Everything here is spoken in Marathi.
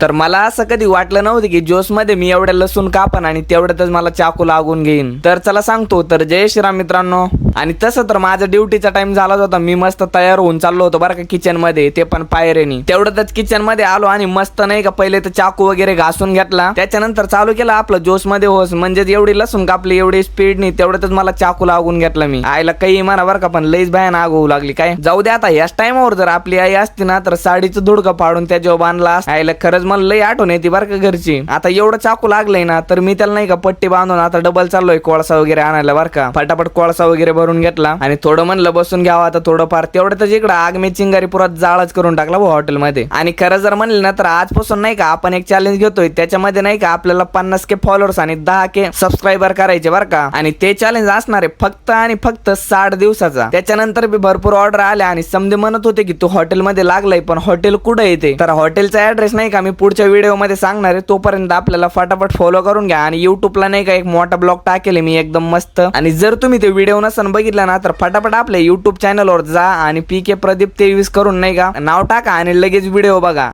तर मला असं कधी वाटलं नव्हतं की जोश मध्ये मी एवढ्या लसूण कापन आणि तेवढ्यातच मला चाकू लागून घेईन. तर चला सांगतो, तर जय श्रीराम मित्रांनो. आणि तसं तर माझा ड्युटीचा टाइम झाला होता, मी मस्त तयार होऊन चाललो होतो बरं का किचन मध्ये, ते पण पायरेनी. तेवढ्यातच किचन मध्ये आलो आणि मस्त नाही का पहिले तर चाकू वगैरे घासून घेतला, त्याच्यानंतर चालू केला आपलं जोश मध्ये होस, म्हणजे एवढी लसूण कापली एवढी स्पीड नाही, तेवढ्यातच मला चाकू लागून घेतला. मी आईला काही म्हणा बरं का, पण लईच भयान आग होऊ लागली. काय जाऊ दे आता, याच टाइमावर जर आपली आई असती ना तर साडीचं धुडकं फाडून त्याच्यावर बांधला असता. आईला खरंच मला लई आठवण येते बरं का घरची. आता एवढं चाकू लागलंय ना तर मी त्याला नाही का पट्टी बांधून आता डबल चाललोय कोळसा वगैरे आणायला बरं का. फटाफट कोळसा वगैरे भरून घेतला आणि थोडं म्हणलं बसून घ्यावं आता थोडंफार. तेवढ्यातच इकडं आग मी चिंगारी पुरात जाळच करून टाकला हॉटेलमध्ये. आणि खरं जर म्हणलं ना तर आजपासून नाही का आपण एक चॅलेंज घेतोय, त्याच्यामध्ये नाही का आपल्याला 50K फॉलोअर्स आणि 10K सबस्क्रायबर करायचे बरं का. आणि ते चॅलेंज असणार आहे फक्त आणि फक्त 60 दिवसाचा. त्याच्यानंतर बी भरपूर ऑर्डर आल्या आणि समजे म्हणत होते की तू हॉटेलमध्ये लागलाय, पण हॉटेल कुठं येते, तर हॉटेलचा ऍड्रेस नाही का मी पुढच्या व्हिडिओ मध्ये सांगणार आहे. तोपर्यंत आपल्याला फटाफट फॉलो करून घ्या. आणि युट्यूबला नाही का एक मोठा ब्लॉग टाकेल मी एकदम मस्त. आणि जर तुम्ही ते व्हिडिओ नसन बघितला ना तर फटाफट आपल्या युट्यूब चॅनलवर जा आणि PK प्रदीप 23 करून नाही का नाव टाका आणि लगेच व्हिडिओ बघा.